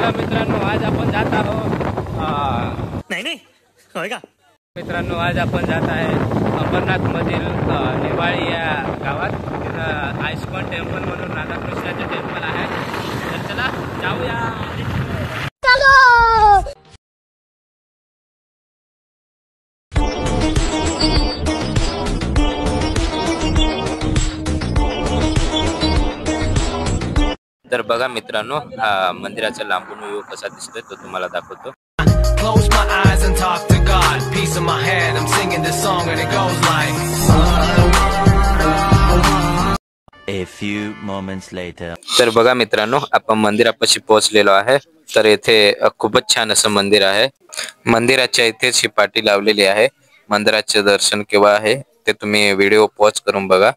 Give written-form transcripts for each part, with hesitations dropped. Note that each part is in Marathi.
चला मित्रांनो, आज आपण जात आहोत नाही होय का मित्रांनो, आज आपण जात आहे अंबरनाथ मधील नेवाळी या गावात. तिथं आइस्कॉन टेम्पल म्हणून राधाकृष्णाचे टेम्पल आहे. तर चला जाऊया. तर बघा मित्रांनो, मंदिराचा लांबून व्ह्यू कसा दिसतोय तो तुम्हाला दाखवतो. Close my eyes and talk to God. Peace in my head. I'm singing this song and it goes like. A few moments later. तर बघा मित्रांनो, आपण मंदिरापाशी पोहोचलेलो आहे. तर येथे खूपच छान असं मंदिर आहे. मंदिराच्या इथेच ही पाटी लावलेली आहे. मंदिराचे दर्शन केव्हा आहे ते तुम्ही व्हिडिओ पॉज करून बघा.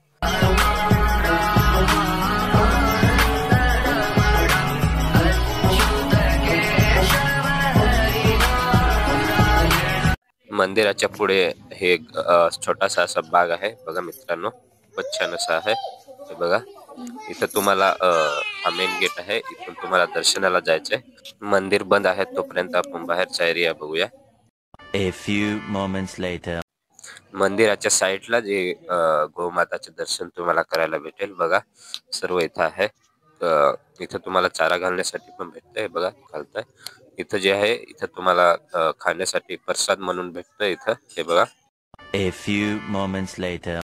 मंदिराच्या पुढे हे एक छोटासा असा बाग आहे. बघा मित्रांनो, खूपच छान असा आहे. हे बघा, इथं तुम्हाला हा मेन गेट आहे. इथून तुम्हाला दर्शनाला जायचंय. मंदिर बंद आहे तोपर्यंत आपण बाहेरचा एरिया बघूया. A few moments later. मंदिराच्या साईडला जे गोमाताचे दर्शन तुम्हाला करायला भेटेल. बघा, सर्व इथं आहे. इथं तुम्हाला चारा घालण्यासाठी पण भेटतंय. बघा घालताय. इथं जे आहे, इथं तुम्हाला खाण्यासाठी प्रसाद म्हणून भेटतंय इथं. हे बघा. A few moments later.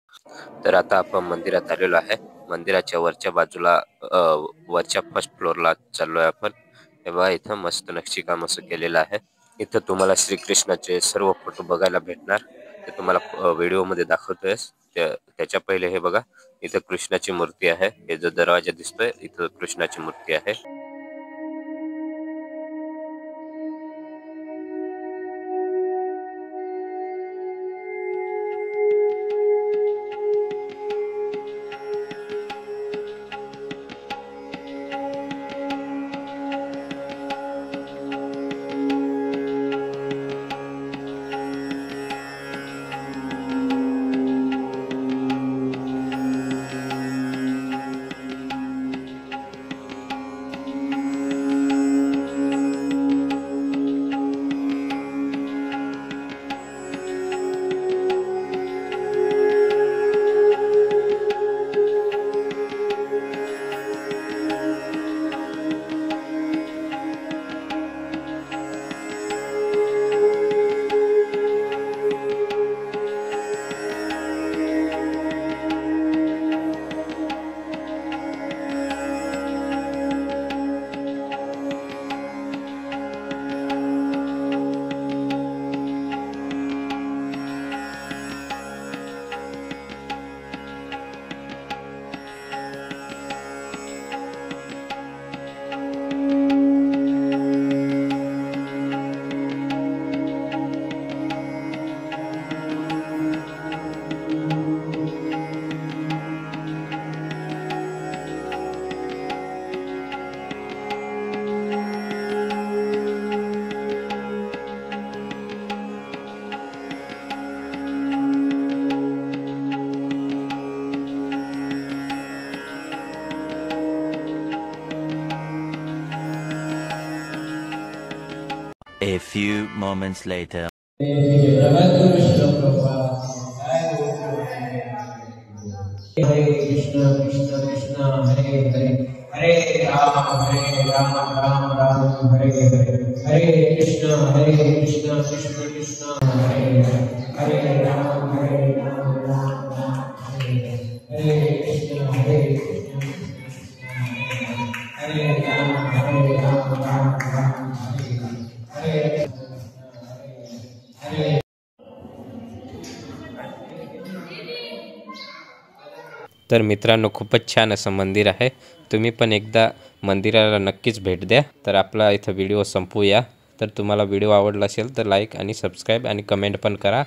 तर आता आपण मंदिरात आलेलो आहे. मंदिराच्या वरच्या बाजूला वरच्या फर्स्ट फ्लोअरला चाललोय आपण. हे बघा, इथं मस्त नक्षीकाम असं केलेलं आहे. इथं तुम्हाला श्रीकृष्णाचे सर्व फोटो बघायला भेटणार. ते तुम्हाला व्हिडिओ मध्ये दाखवतोय. त्याच्या पहिले हे बघा, इथं कृष्णाची मूर्ती आहे. हे जो दरवाजा दिसतोय, इथं कृष्णाची मूर्ती आहे. A few moments later. Hare Krishna Krishna Krishna Hare Hare Hare Ram Ram Ram Hare Hare Hare Krishna Krishna Krishna Hare Hare Hare Ram Ram Ram Hare Hare Krishna Krishna Hare Ram Ram Ram Hare Hare. तर मित्रांनो, खूपच छान असं मंदिर आहे. तुम्ही पण एकदा मंदिराला नक्कीच भेट द्या. तर आपला इथं व्हिडिओ संपवूया. तर तुम्हाला व्हिडिओ आवडला असेल तर लाईक आणि सबस्क्राईब आणि कमेंट पण करा.